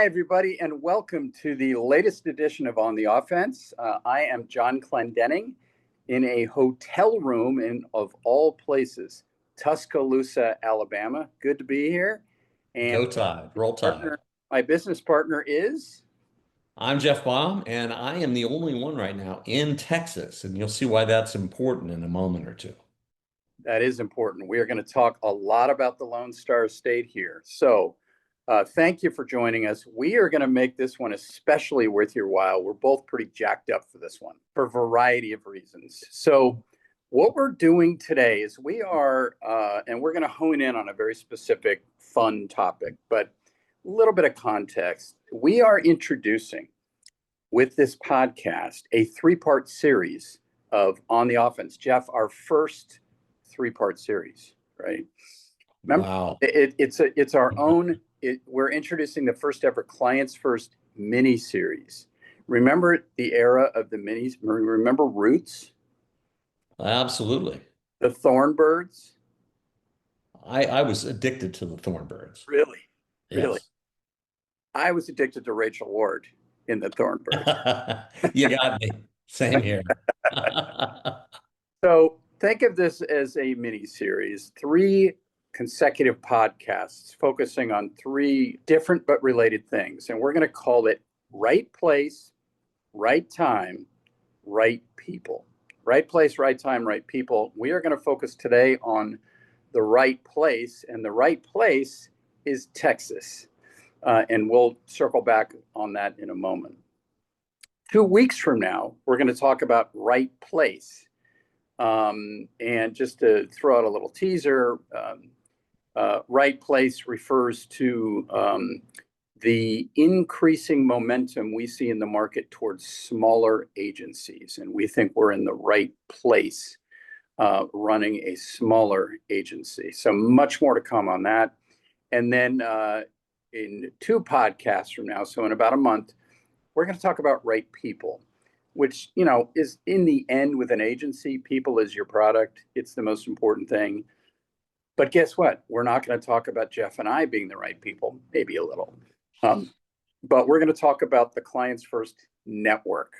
Hi, everybody, and welcome to the latest edition of On the Offense. I am John Clendenning in a hotel room of all places, Tuscaloosa, Alabama. Good to be here. Go And Tide, roll Tide. my business partner is, I'm Jeff Baum, and I am the only one right now in Texas, and you'll see why that's important in a moment or two. that is important. We are going to talk a lot about the Lone Star State here. So thank you for joining us. We are going to make this one especially worth your while. We're both pretty jacked up for this one for a variety of reasons. So what we're doing today is and we're going to hone in on a very specific fun topic, but a little bit of context. We are introducing with this podcast a three-part series of On the Offense. Jeff, our first three-part series, right? Remember, Wow. it's our own. We're introducing the first ever Clients First mini series. Remember the era of the minis? Remember Roots, Absolutely. the Thornbirds? I was addicted to the Thornbirds. Really, really. Yes. I was addicted to Rachel Ward in the Thornbirds. You got me. Same here. So think of this as a mini series, three consecutive podcasts focusing on three different but related things. And we're going to call it Right Place, Right Time, Right People. Right place, right time, right people. We are going to focus today on the right place, and the right place is Texas. And we'll circle back on that in a moment. 2 weeks from now, we're going to talk about right place. And just to throw out a little teaser, right place refers to the increasing momentum we see in the market towards smaller agencies. And we think we're in the right place running a smaller agency. So much more to come on that. And then in two podcasts from now, so in about a month, we're going to talk about right people, which, is in the end with an agency, people is your product. It's the most important thing. But guess what? We're not going to talk about Jeff and I being the right people, maybe a little. But we're going to talk about the Clients First network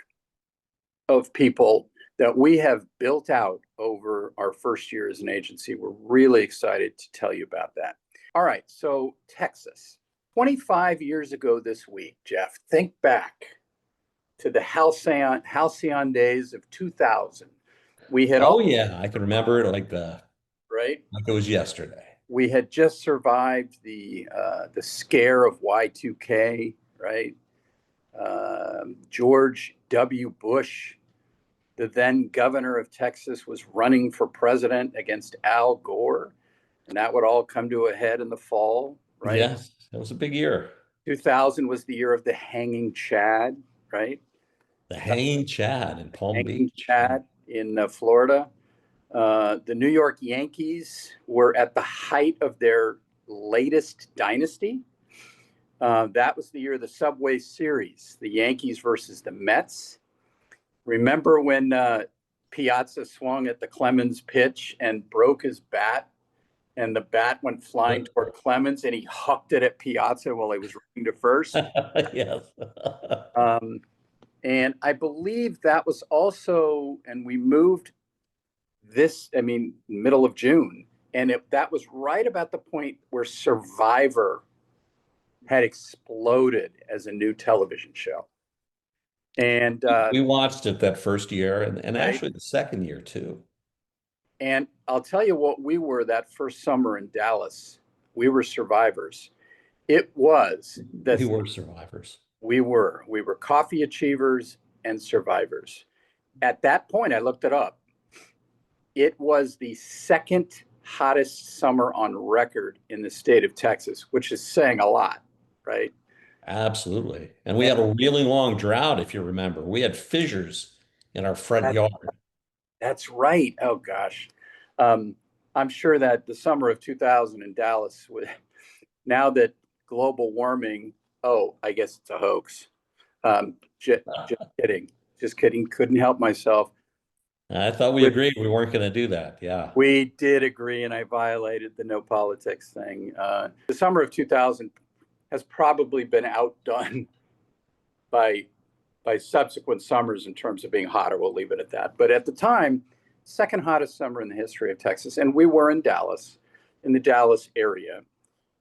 of people that we have built out over our first year as an agency. We're really excited to tell you about that. All right, so Texas. 25 years ago this week, Jeff, think back to the halcyon days of 2000. We had Yeah, I can remember it right? like it was yesterday. We had just survived the scare of Y2K, right? George W. Bush, the then governor of Texas, was running for president against Al Gore, and that would all come to a head in the fall, right? Yes, it was a big year. 2000 was the year of the hanging Chad, right? The Hanging Chad in Palm Hanging Beach. Chad in Florida. The New York Yankees were at the height of their latest dynasty. That was the year of the Subway Series, the Yankees versus the Mets. Remember when Piazza swung at the Clemens pitch and broke his bat, and the bat went flying toward Clemens, and he hucked it at Piazza while he was running to first? Yes. And I believe that was also, and we moved middle of June. And that was right about the point where Survivor had exploded as a new television show. And we watched it that first year and right? actually the second year too. And I'll tell you what we were that first summer in Dallas. We were survivors. It was We were survivors. We were coffee achievers and survivors. At that point, I looked it up. It was the second hottest summer on record in the state of Texas, which is saying a lot, right? Absolutely. And we had a really long drought, if you remember. We had fissures in our front yard. That's right. Oh, gosh. I'm sure that the summer of 2000 in Dallas, now that global warming, I guess it's a hoax. Just kidding. Just kidding. Couldn't help myself. I thought we agreed we weren't going to do that. Yeah. We did agree, and I violated the no politics thing. The summer of 2000 has probably been outdone by subsequent summers in terms of being hotter. We'll leave it at that. But at the time, second hottest summer in the history of Texas, and we were in Dallas, in the Dallas area.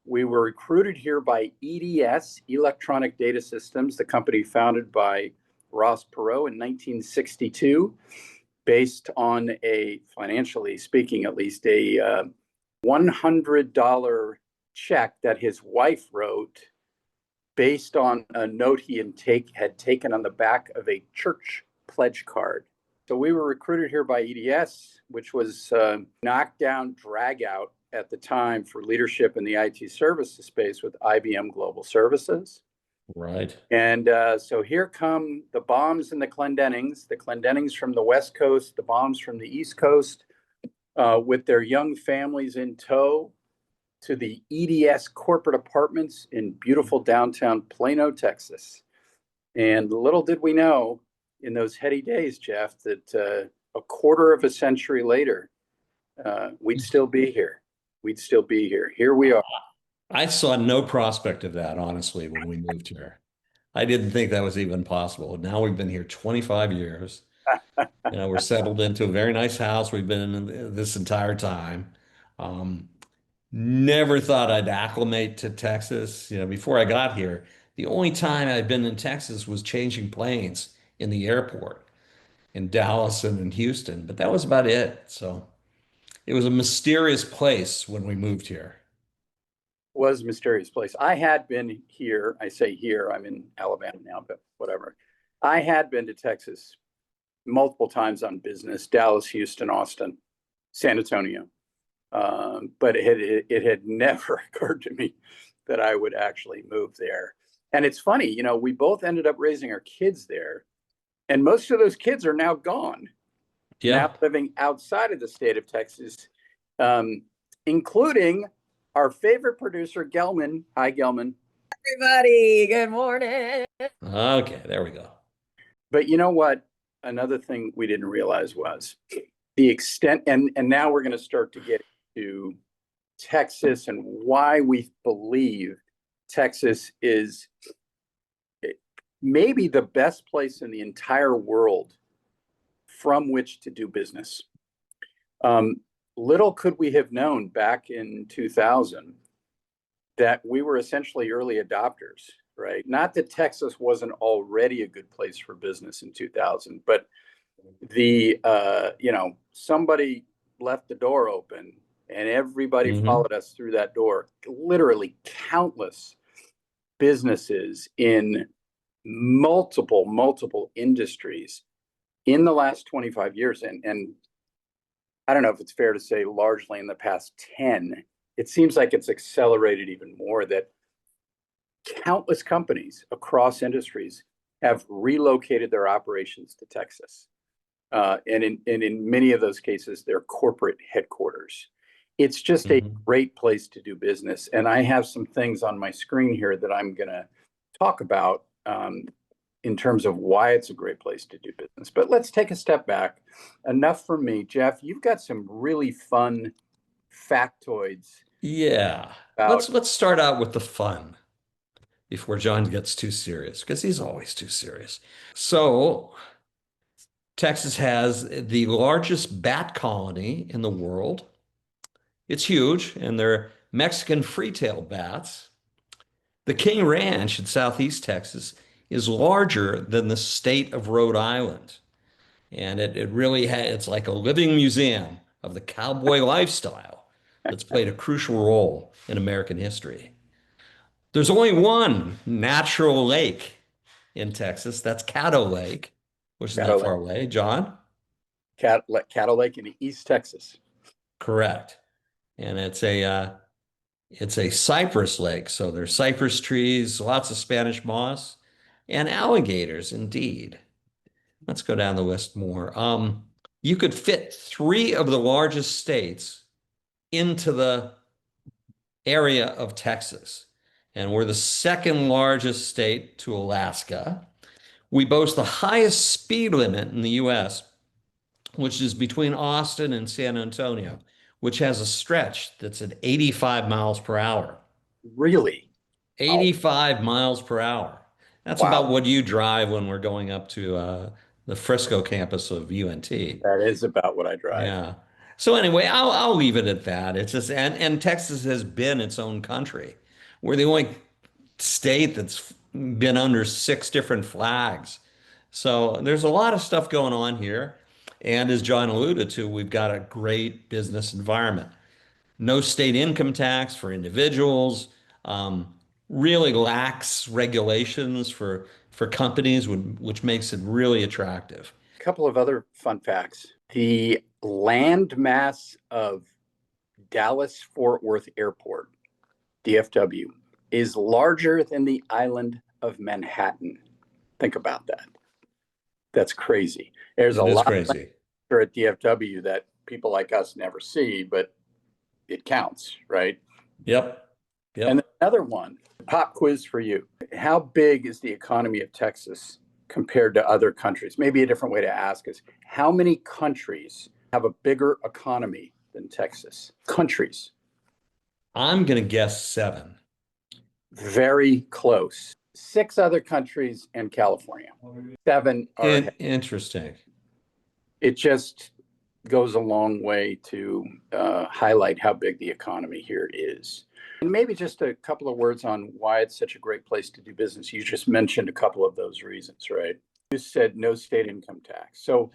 We were recruited here by EDS, Electronic Data Systems, the company founded by Ross Perot in 1962, based on a, financially speaking at least, a $100 check that his wife wrote based on a note he had taken on the back of a church pledge card. So we were recruited here by EDS, which was knockdown, drag out at the time for leadership in the IT services space with IBM Global Services. Right. And so here come the bombs and the Clendenings from the West Coast, the bombs from the East Coast, with their young families in tow, to the EDS corporate apartments in beautiful downtown Plano, Texas. And little did we know in those heady days, Jeff, that a quarter of a century later, we'd still be here. We'd still be here. Here we are. I saw no prospect of that, honestly, when we moved here. I didn't think that was even possible. Now we've been here 25 years. We're settled into a very nice house. We've been in this entire time. Um, Never thought I'd acclimate to Texas. Before I got here, the only time I'd been in Texas was changing planes in the airport in Dallas and in Houston, but that was about it. So it was a mysterious place when we moved here. Was a mysterious place. I had been here. I say here, I'm in Alabama now, but whatever. I had been to Texas multiple times on business: Dallas, Houston, Austin, San Antonio. But it had never occurred to me that I would actually move there. And it's funny, we both ended up raising our kids there, and most of those kids are now gone, Yeah. now living outside of the state of Texas, including our favorite producer, Gelman. Hi, Gelman. Everybody, good morning. Okay, there we go. But you know what? Another thing we didn't realize was the extent, and now we're going to start to get to Texas and why we believe Texas is maybe the best place in the entire world from which to do business. Little could we have known back in 2000 that we were essentially early adopters, right? Not that Texas wasn't already a good place for business in 2000, but somebody left the door open and everybody followed us through that door. Literally countless businesses in multiple industries in the last 25 years. And I don't know if it's fair to say largely in the past 10, it seems like it's accelerated even more, that countless companies across industries have relocated their operations to Texas. And in many of those cases, their corporate headquarters. It's just a great place to do business. And I have some things on my screen here that I'm going to talk about in terms of why it's a great place to do business. But let's take a step back. Enough from me. Jeff, you've got some really fun factoids. Yeah. Let's start out with the fun before John gets too serious, because he's always too serious. So Texas has the largest bat colony in the world. It's huge, and they're Mexican free-tailed bats. The King Ranch in southeast Texas is larger than the state of Rhode Island. And it really it's like a living museum of the cowboy lifestyle that's played a crucial role in American history. There's only one natural lake in Texas. That's Caddo Lake, which is Caddo not far Lake. away. John? Caddo Lake in East Texas. Correct. And it's a cypress lake. So there's cypress trees, lots of Spanish moss, and alligators, indeed. Let's go down the list more. You could fit 3 of the largest states into the area of Texas. And we're the second largest state to Alaska. We boast the highest speed limit in the US, which is between Austin and San Antonio, which has a stretch that's at 85 miles per hour. Really? 85 miles per hour. That's Wow. about what you drive when we're going up to the Frisco campus of UNT. That is about what I drive. Yeah. So anyway, I'll leave it at that. It's just and Texas has been its own country. We're the only state that's been under six different flags. So there's a lot of stuff going on here. And as John alluded to, we've got a great business environment. No state income tax for individuals, um, really lax regulations for companies, which makes it really attractive. A couple of other fun facts. The land mass of Dallas Fort Worth Airport, DFW, is larger than the island of Manhattan. Think about that. That's crazy. There's a It is lot of land crazy. here at DFW that people like us never see, but it counts, right? Yep. And Yep. another one, pop quiz for you. How big is the economy of Texas compared to other countries? Maybe a different way to ask is how many countries have a bigger economy than Texas? Countries. I'm going to guess seven. Very close. Six other countries and California. Seven are ahead. Interesting. It just goes a long way to highlight how big the economy here is. And maybe just a couple of words on why it's such a great place to do business. You just mentioned a couple of those reasons, right? You said no state income tax. So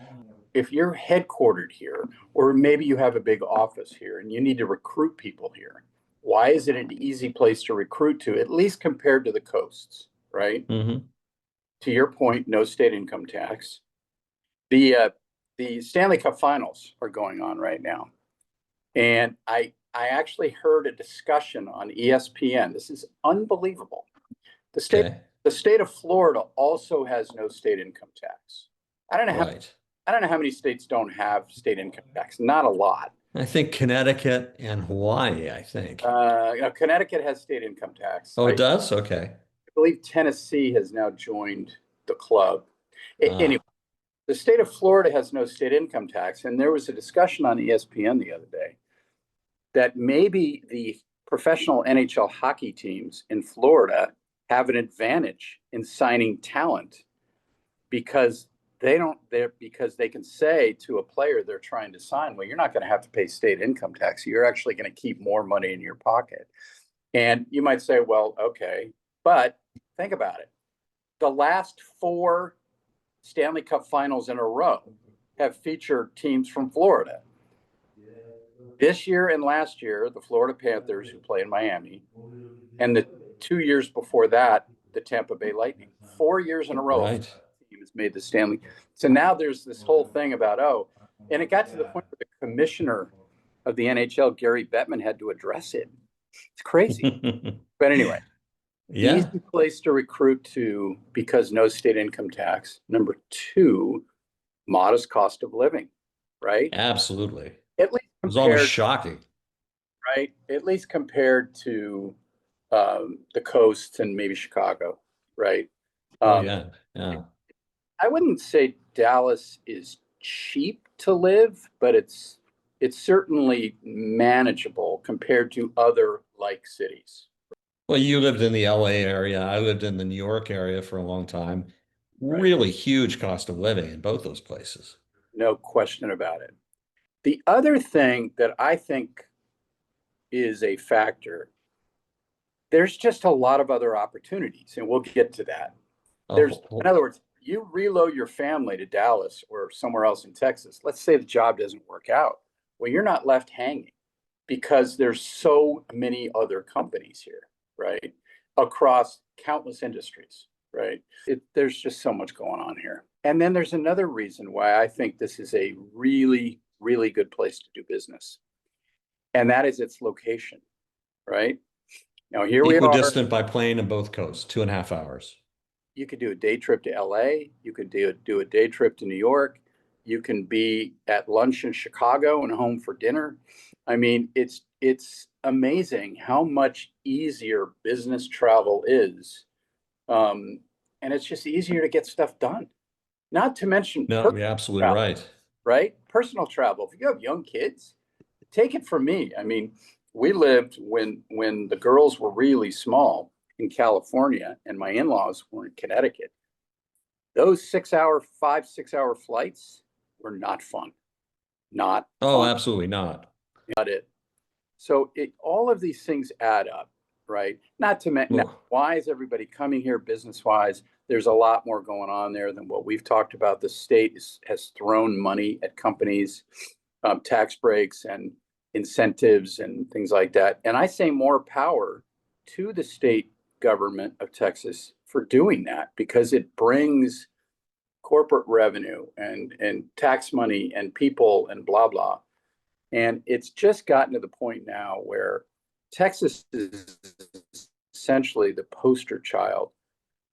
if you're headquartered here, or maybe you have a big office here and you need to recruit people here, why is it an easy place to recruit to, at least compared to the coasts, right? Mm-hmm. To your point, no state income tax. The Stanley Cup Finals are going on right now, and I actually heard a discussion on ESPN. This is unbelievable. The state Okay. the state of Florida also has no state income tax. I don't know Right. I don't know how many states don't have state income tax. Not a lot. I think Connecticut and Hawaii, I think. Connecticut has state income tax. Oh, I it does? Okay. believe Tennessee has now joined the club. Anyway, Ah, the state of Florida has no state income tax, and there was a discussion on ESPN the other day that maybe the professional NHL hockey teams in Florida have an advantage in signing talent because because they can say to a player they're trying to sign, well, you're not going to have to pay state income tax. You're actually going to keep more money in your pocket. And you might say, well, okay, but think about it. The last four Stanley Cup finals in a row have featured teams from Florida. This year and last year, the Florida Panthers, who play in Miami, and the 2 years before that, the Tampa Bay Lightning. 4 years in a row, right. a team has made the Stanley. So now there's this whole thing about, and it got to the point where the commissioner of the NHL, Gary Bettman, had to address it. It's crazy. But anyway, Yeah, easy place to recruit to because no state income tax. Number two, modest cost of living, right? absolutely. It At least was almost compared, shocking. right? At least compared to the coast and maybe Chicago, right? Oh, Um, yeah. Yeah. I wouldn't say Dallas is cheap to live, but it's certainly manageable compared to other like cities. Well, you lived in the LA area. I lived in the New York area for a long time. Right. Really huge cost of living in both those places. No question about it. The other thing that I think is a factor, there's just a lot of other opportunities, and we'll get to that. In Oh, other words, you reload your family to Dallas or somewhere else in Texas. Let's say the job doesn't work out. Well, you're not left hanging because there's so many other companies here, right? Across countless industries, right? There's just so much going on here. And then there's another reason why I think this is a really, really good place to do business. And that is its location, right? Now, here we are. equidistant by plane in both coasts, 2.5 hours. You could do a day trip to LA. You could do a day trip to New York. You can be at lunch in Chicago and home for dinner. I mean, it's amazing how much easier business travel is. And it's just easier to get stuff done. Not to mention No, personal you're absolutely travel, right. right? Personal travel. If you have young kids, take it from me. I mean, we lived when the girls were really small. in California and my in-laws were in Connecticut, those 6 hour, 5, 6 hour flights were not fun. Not Oh, fun. absolutely not. Not it. So all of these things add up, right? Not to mention, Well, why is everybody coming here business-wise? There's a lot more going on there than what we've talked about. The state has thrown money at companies, tax breaks and incentives and things like that. And I say more power to the state government of Texas for doing that, because it brings corporate revenue and tax money and people and blah, blah. And it's just gotten to the point now where Texas is essentially the poster child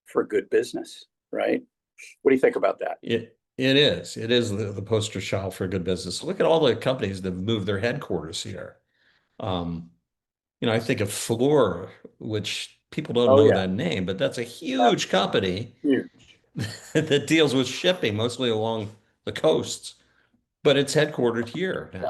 for good business, right? What do you think about that? it is. It is the poster child for good business. Look at all the companies that moved their headquarters here. Um, I think of Fluor, which people don't Oh, know yeah. that name, but that's a That's huge company huge. that deals with shipping mostly along the coasts, but it's headquartered here Yeah.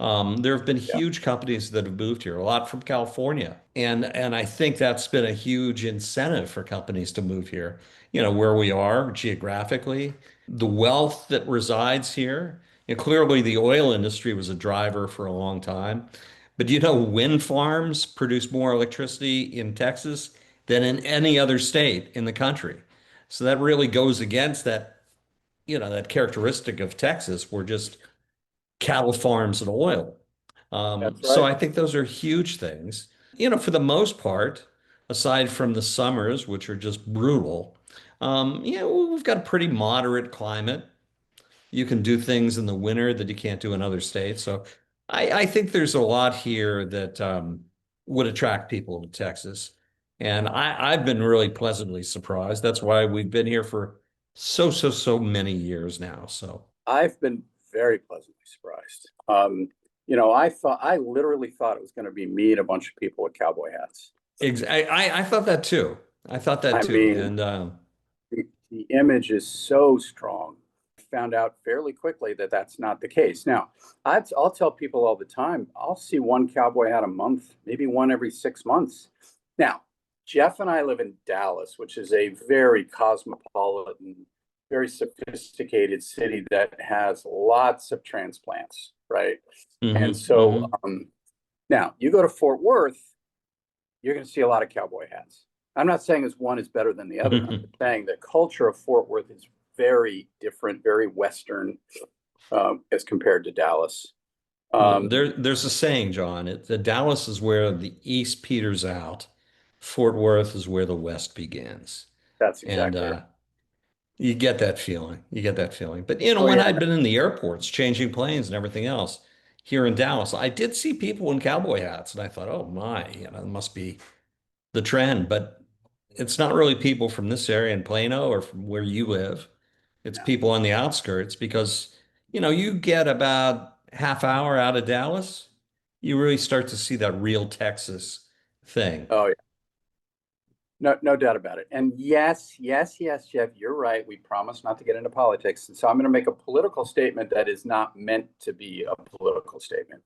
now. There have been Yeah. huge companies that have moved here, a lot from California. And I think that's been a huge incentive for companies to move here, where we are geographically, the wealth that resides here. Clearly, the oil industry was a driver for a long time. But wind farms produce more electricity in Texas than in any other state in the country. So that really goes against that characteristic of Texas. We're just cattle farms and oil. That's So right. I think those are huge things. For the most part, aside from the summers, which are just brutal, we've got a pretty moderate climate. You can do things in the winter that you can't do in other states. So I think there's a lot here that would attract people to Texas. And I've been really pleasantly surprised. That's why we've been here for so many years now. So. I've been very pleasantly surprised. I literally thought it was going to be me and a bunch of people with cowboy hats. I thought that too. I thought that I too. mean, And the image is so strong. I found out fairly quickly that that's not the case. Now, I'll tell people all the time, I'll see one cowboy hat a month, maybe one every 6 months. Now, Jeff and I live in Dallas, which is a very cosmopolitan, very sophisticated city that has lots of transplants, right? And mhm, so mhm. now you go to Fort Worth, you're going to see a lot of cowboy hats. I'm not saying as one is better than the other. I'm saying the culture of Fort Worth is very different, very Western as compared to Dallas. Well, Um, there's a saying, John. The Dallas is where the East peters out. Fort Worth is where the West begins. that's And exactly right. you get that feeling. You get that feeling. But Oh when yeah, I'd been in the airports changing planes and everything else here in Dallas, I did see people in cowboy hats, and I thought, oh my, it must be the trend. But it's not really people from this area in Plano or from where you live. It's no. people on the outskirts because, you get about half hour out of Dallas, you really start to see that real Texas thing. Oh yeah, no doubt about it. And yes, Jeff, you're right. We promised not to get into politics, and so I'm going to make a political statement that is not meant to be a political statement.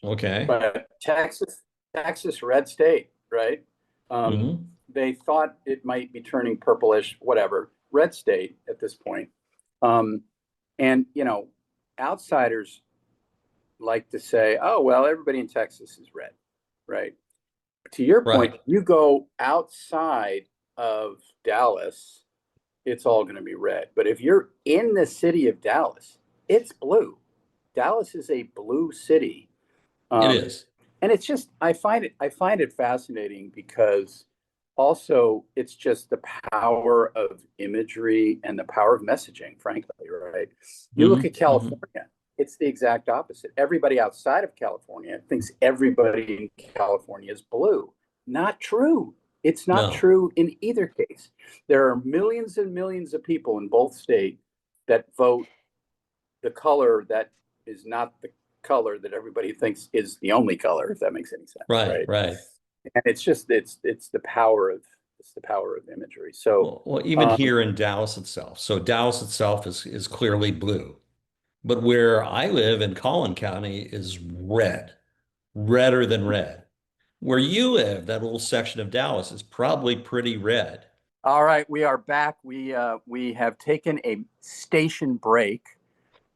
Okay. But Texas, red state, right? Um, Hmm. they thought it might be turning purplish, whatever, red state at this point. Um, and outsiders like to say, "Oh, well, everybody in Texas is red," right? To your point, Right. you go outside of Dallas, it's all going to be red. But if you're in the city of Dallas, it's blue. Dallas is a blue city. It Um, is. and it's just I find it fascinating because also it's just the power of imagery and the power of messaging, frankly, right? You look at Hmm. Hmm. California, it's the exact opposite. Everybody outside of California thinks everybody in California is blue. Not true. It's not No. true in either case. There are millions and millions of people in both states that vote the color that is not the color that everybody thinks is the only color, if that makes any sense, Right. right? Right. And it's the power of imagery. So Well, even um, here in Dallas itself. So Dallas itself is clearly blue. But where I live in Collin County is red, redder than red. where you live, that little section of Dallas, is probably pretty red. All right, we are back. We have taken a station break.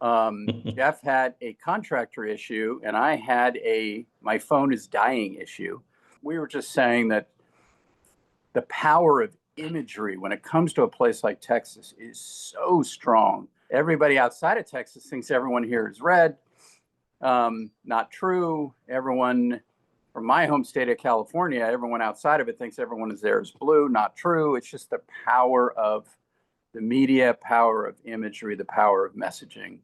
Jeff had a contractor issue, and I had my phone is dying issue. We were just saying that the power of imagery when it comes to a place like Texas is so strong. Everybody outside of Texas thinks everyone here is red. Not true. Everyone from my home state of California, everyone outside of it thinks everyone is there is blue. Not true. It's just the power of the media, power of imagery, the power of messaging.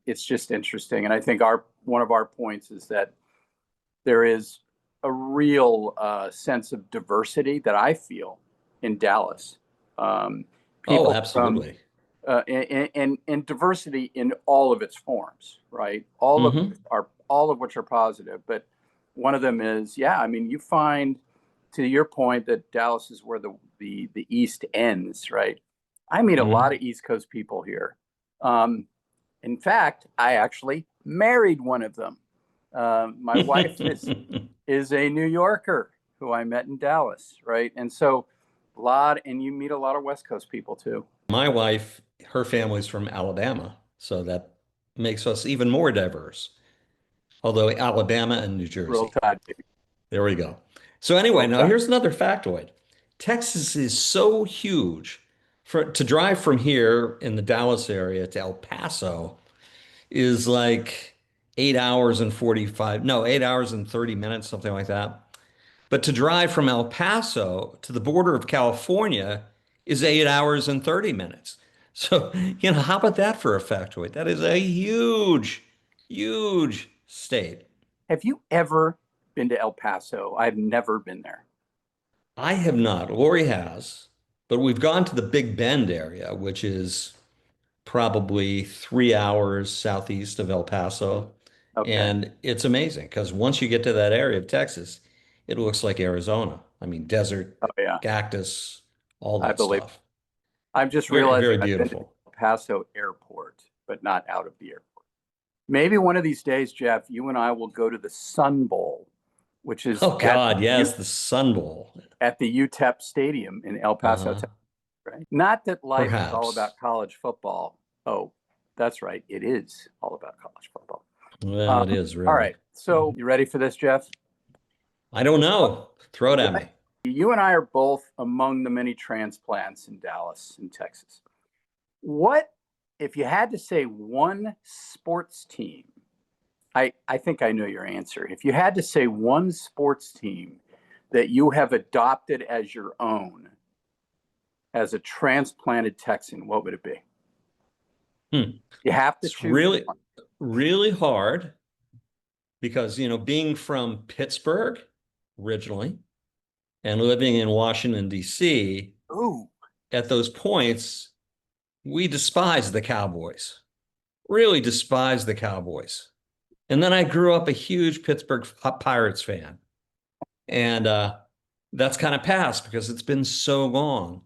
It's just interesting. And I think one of our points is that there is a real sense of diversity that I feel in Dallas. Oh, absolutely. And diversity in all of its forms, right? All of which are positive. But one of them is, I mean, you find, to your point, that Dallas is where the East ends, right? I meet a lot of East Coast people here. In fact, I actually married one of them. My wife is a New Yorker who I met in Dallas, right? And so and you meet a lot of West Coast people too. My wife, her family's from Alabama, so that makes us even more diverse. Although Alabama and New Jersey. Real Tide, baby. There we go. So anyway, now here's another factoid. Texas is so huge. To drive from here in the Dallas area to El Paso is like 8 hours and 8 hours and 30 minutes, something like that. But to drive from El Paso to the border of California is 8 hours and 30 minutes. So, how about that for a factoid? That is a huge, huge state. Have you ever been to El Paso? I've never been there. I have not. Lori has, but we've gone to the Big Bend area, which is probably 3 hours southeast of El Paso. Okay. And it's amazing because once you get to that area of Texas, it looks like Arizona. I mean, desert, cactus, all that stuff. I'm just realizing very beautiful. El Paso Airport, but not out of the airport. Maybe one of these days, Jeff, you and I will go to the Sun Bowl, which is the Sun Bowl at the UTEP Stadium in El Paso, Texas. Right? Not that life is all about college football. Oh, that's right. It is all about college football. Well, it is really. All right. So you ready for this, Jeff? I don't know. Throw it at me. You and I are both among the many transplants in Dallas and Texas. What if you had to say one sports team? I think I know your answer. If you had to say one sports team that you have adopted as your own as a transplanted Texan, what would it be? You have to choose. Really, really hard because, being from Pittsburgh originally and living in Washington, D.C., at those points, we despise the Cowboys, really despise the Cowboys. And then I grew up a huge Pittsburgh Pirates fan. And that's kind of passed because it's been so long.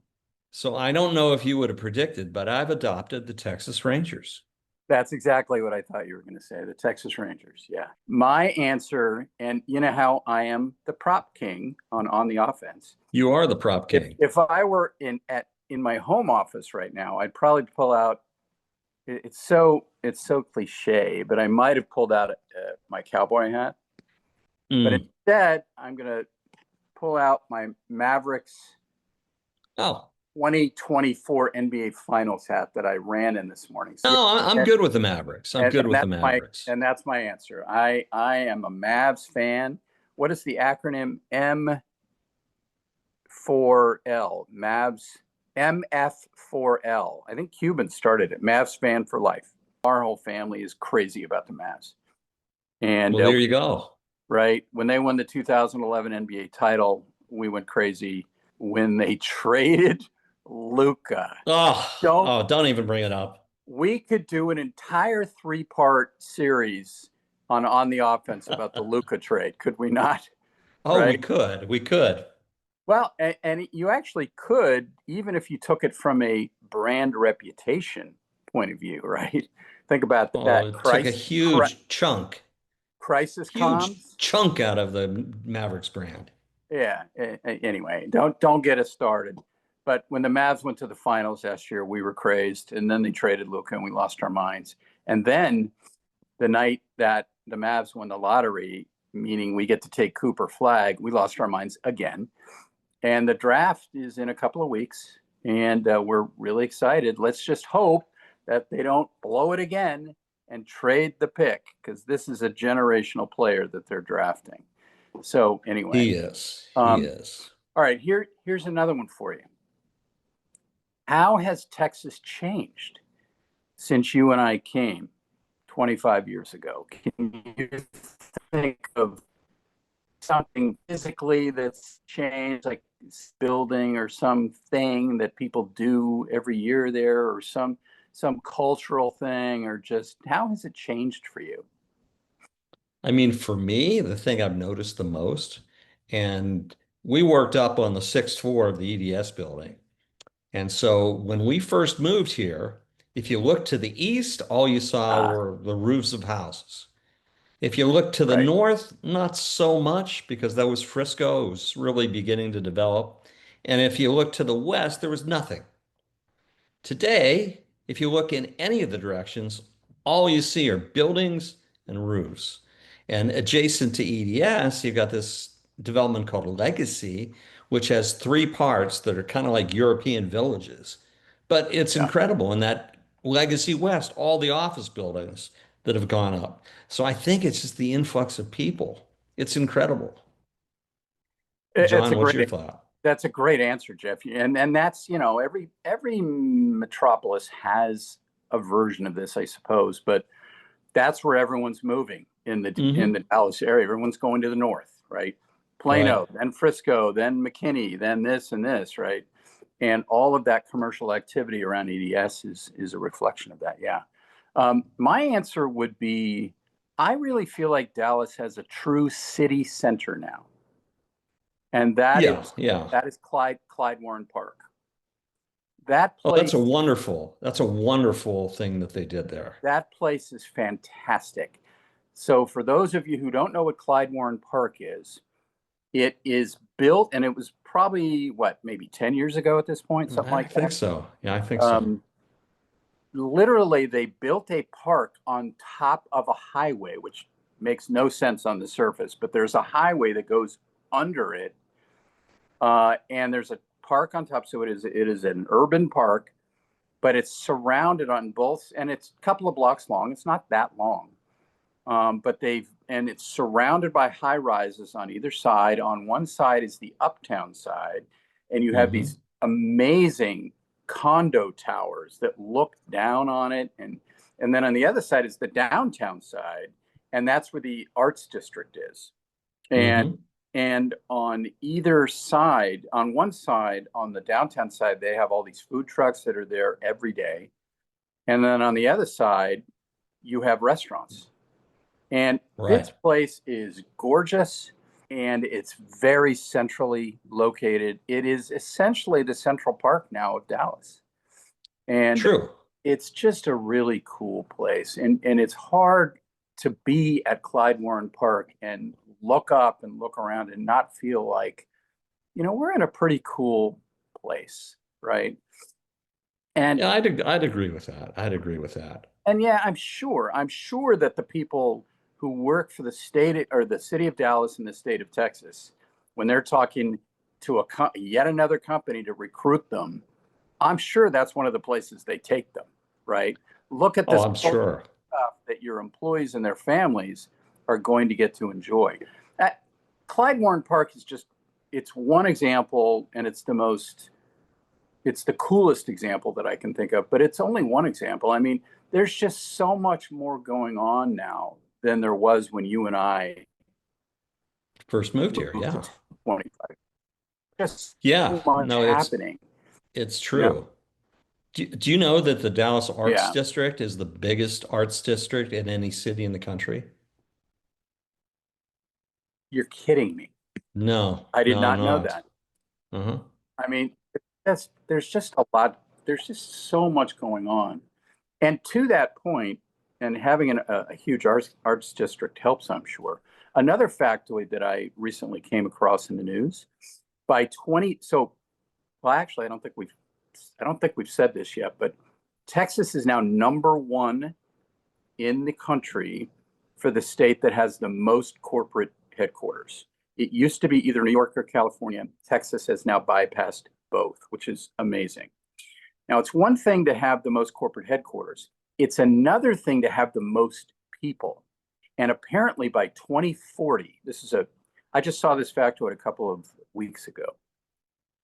So I don't know if you would have predicted, but I've adopted the Texas Rangers. That's exactly what I thought you were going to say, the Texas Rangers. Yeah. My answer, and you know how I am the prop king on the offense. You are the prop king. If I were in my home office right now, I'd probably pull out, it's so cliche, but I might have pulled out my cowboy hat. But instead, I'm going to pull out my Mavericks 2024 NBA Finals hat that I ran in this morning. So I'm good with the Mavericks. I'm good with the Mavericks. And that's my answer. I am a Mavs fan. What is the acronym M4L? Mavs, MF4L. I think Cuban started it. Mavs fan for life. Our whole family is crazy about the Mavs. And there you go. Right. When they won the 2011 NBA title, we went crazy. When they traded Luka. Don't even bring it up. We could do an entire 3-part series on the offense about the Luka trade, could we not? Right? We could. Well, and you actually could, even if you took it from a brand reputation point of view, right? Think about that. Took a huge chunk. crisis Huge comms. chunk out of the Mavericks brand. Yeah. Anyway, don't get us started. But when the Mavs went to the finals last year, we were crazed, and then they traded Luka, and we lost our minds. And then the night that the Mavs won the lottery, meaning we get to take Cooper Flag, we lost our minds again. And the draft is in a couple of weeks, and we're really excited. Let's just hope that they don't blow it again and trade the pick, because this is a generational player that they're drafting. So anyway, He is. He is. All right, here's another one for you. How has Texas changed since you and I came 25 years ago? Can you think of something physically that's changed, like building or something that people do every year there, or some cultural thing, or just how has it changed for you? I mean, for me, the thing I've noticed the most, and we worked up on the sixth floor of the EDS building. And so when we first moved here, if you looked to the east, all you saw were the roofs of houses. If you look to the Right. north, not so much, because that was Frisco. It was really beginning to develop. And if you look to the west, there was nothing. Today, if you look in any of the directions, all you see are buildings and roofs. And adjacent to EDS, you've got this development called Legacy, which has three parts that are kind of like European villages. But it's Yeah. incredible in that Legacy West, all the office buildings that have gone up. So I think it's just the influx of people. It's incredible. It's a John, what's great your thought? That's a great answer, Jeff. And that's, every metropolis has a version of this, I suppose, but that's where everyone's moving in the Dallas area. Everyone's going to the north, right? Plano, Right. then Frisco, then McKinney, then this and this, right? And all of that commercial activity around EDS is a reflection of that. Yeah. My answer would be, I really feel like Dallas has a true city center now. And Yeah, yeah. that is Clyde Warren Park. That Oh, that's place a wonderful thing that they did there. that place is fantastic. So for those of you who don't know what Clyde Warren Park is, it is built, and it was probably maybe 10 years ago at this point, something I like think that. so. Yeah, I think so. Literally, they built a park on top of a highway, which makes no sense on the surface, but there's a highway that goes under it. And there's a park on top, so it is an urban park, but it's surrounded on both, and it's a couple of blocks long. It's not that long, but it's surrounded by high rises on either side. On one side is the uptown side, and you have these amazing condo towers that look down on it, and then on the other side is the downtown side, and that's where the arts district is. And on either side, on one side, on the downtown side, they have all these food trucks that are there every day. And then on the other side, you have restaurants. And this place is gorgeous, and it's very centrally located. It is essentially the Central Park now of Dallas. And True. It's just a really cool place. And it's hard to be at Clyde Warren Park and look up and look around and not feel like, we're in a pretty cool place, right? And yeah, I'd agree with that. I'd agree with that. And yeah, I'm sure that the people who work for the state or the city of Dallas and the state of Texas, when they're talking to yet another company to recruit them, I'm sure that's one of the places they take them, right? Look at this I'm sure. stuff that your employees and their families are going to get to enjoy. Clyde Warren Park is it's one example, and it's the coolest example that I can think of, but it's only one example. I mean, there's just so much more going on now than there was when you and I first moved here. Yeah. 25. Just Yeah. so much No, happening. It's true. Do you know that the Dallas Arts Yeah. District is the biggest arts district in any city in the country? You're kidding me. No, I did no, not I'm know not. that. Uh-huh. I mean, there's just a lot. There's just so much going on. And to that point, and having a huge arts district helps, I'm sure. Another factoid that I recently came across in the news, by 20, so well, actually, I don't think we've said this yet, but Texas is now number one in the country for the state that has the most corporate headquarters. It used to be either New York or California. Texas has now bypassed both, which is amazing. Now, it's one thing to have the most corporate headquarters. It's another thing to have the most people. And apparently by 2040, I just saw this factoid a couple of weeks ago.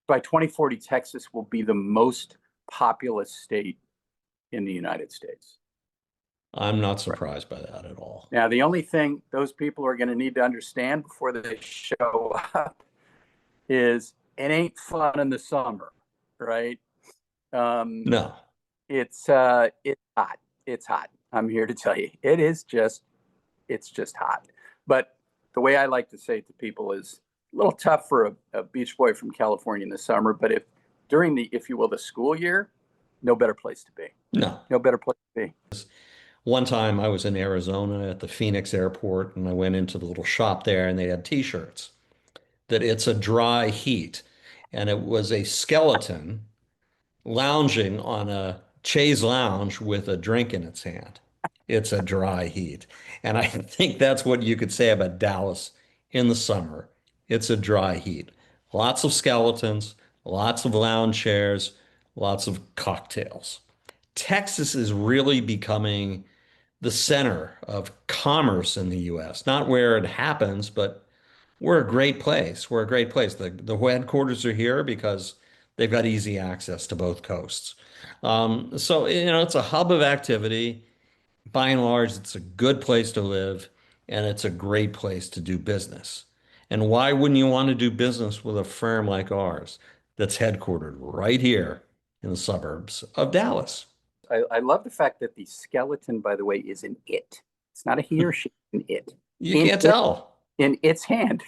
By 2040, Texas will be the most populous state in the United States. I'm not surprised by that at all. Now, the only thing those people are going to need to understand before they show up is it ain't fun in the summer, right? No. It's hot. It's hot. I'm here to tell you, it's just hot. But the way I like to say it to people is a little tough for a beach boy from California in the summer, but during the, if you will, the school year, no better place to be. No better place to be. One time I was in Arizona at the Phoenix airport and I went into the little shop there and they had t-shirts that it's a dry heat. And it was a skeleton lounging on a chaise lounge with a drink in its hand. It's a dry heat. And I think that's what you could say about Dallas in the summer. It's a dry heat. Lots of skeletons, lots of lounge chairs, lots of cocktails. Texas is really becoming the center of commerce in the US. Not where it happens, but we're a great place. We're a great place. The headquarters are here because they've got easy access to both coasts. So, it's a hub of activity. By and large, it's a good place to live and it's a great place to do business. And why wouldn't you want to do business with a firm like ours that's headquartered right here in the suburbs of Dallas? I love the fact that the skeleton, by the way, is an it. It's not a he or she, an it. You can't tell. In its hand.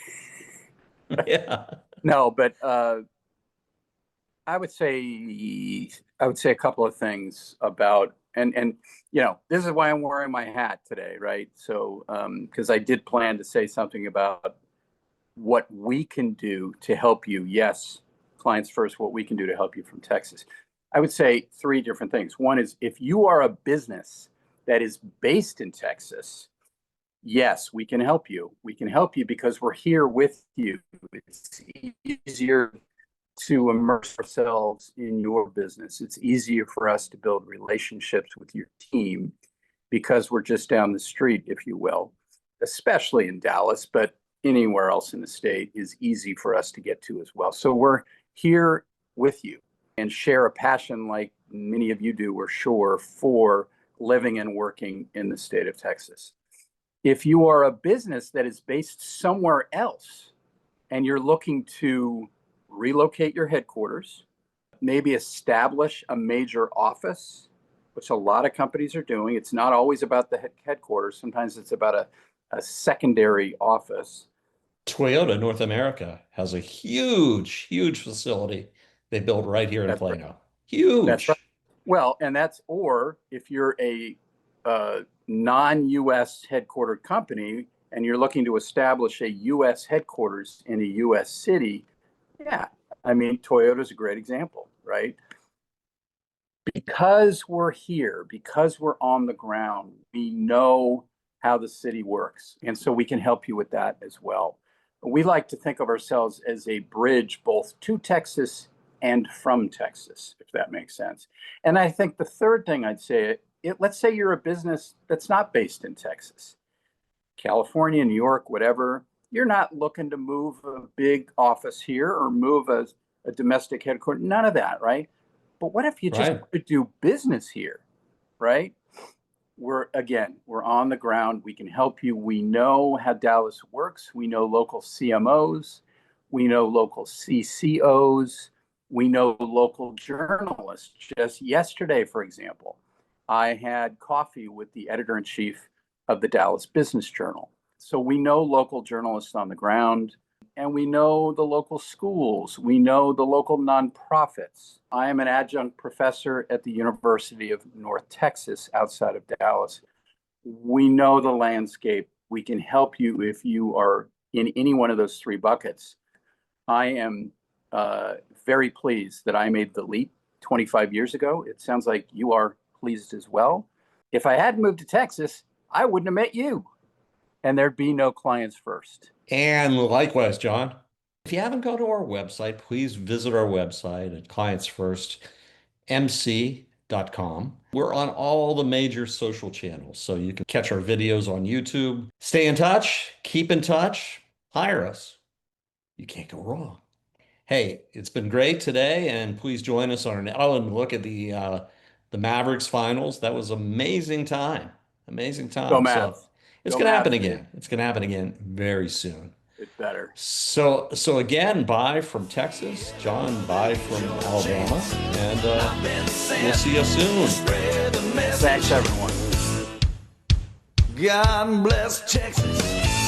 Yeah. No, but I would say a couple of things about and this is why I'm wearing my hat today, right? So because I did plan to say something about what we can do to help you. Yes, clients first, what we can do to help you from Texas. I would say three different things. One is if you are a business that is based in Texas, yes, we can help you. We can help you because we're here with you. It's easier to immerse ourselves in your business. It's easier for us to build relationships with your team because we're just down the street, if you will, especially in Dallas, but anywhere else in the state is easy for us to get to as well. So we're here with you and share a passion like many of you do, we're sure, for living and working in the state of Texas. If you are a business that is based somewhere else and you're looking to relocate your headquarters, maybe establish a major office, which a lot of companies are doing. It's not always about the headquarters. Sometimes it's about a secondary office. Toyota North America has a huge, huge facility they built right here in Plano. Right. Huge. That's right. Well, or if you're a non-US headquartered company and you're looking to establish a US headquarters in a US city, yeah, I mean, Toyota's a great example, right? Because we're here, because we're on the ground, we know how the city works. And so we can help you with that as well. We like to think of ourselves as a bridge both to Texas and from Texas, if that makes sense. And I think the third thing I'd say, let's say you're a business that's not based in Texas, California, New York, whatever. You're not looking to move a big office here or move a domestic headquarters, none of that, right? But what if you just do business here, right? We're on the ground. We can help you. We know how Dallas works. We know local CMOs. We know local CCOs. We know local journalists. Just yesterday, for example, I had coffee with the editor-in-chief of the Dallas Business Journal. So we know local journalists on the ground, and we know the local schools. We know the local nonprofits. I am an adjunct professor at the University of North Texas outside of Dallas. we know the landscape. We can help you if you are in any one of those three buckets. I am very pleased that I made the leap 25 years ago. It sounds like you are pleased as well. If I hadn't moved to Texas, I wouldn't have met you, and there'd be no clients first. And likewise, John. If you haven't gone to our website, please visit our website at clientsfirstmc.com. We're on all the major social channels, so you can catch our videos on YouTube. Stay in touch, keep in touch, hire us. You can't go wrong. Hey, it's been great today, and please join us on and look at the Mavericks finals. That was amazing time. Amazing time. Go Mavs. So it's Go going to happen Mavs, again. dude. It's going to happen again very soon. It better. So again, bye from Texas. John, bye from Alabama. And we'll see you soon. Thanks, everyone. God bless Texas.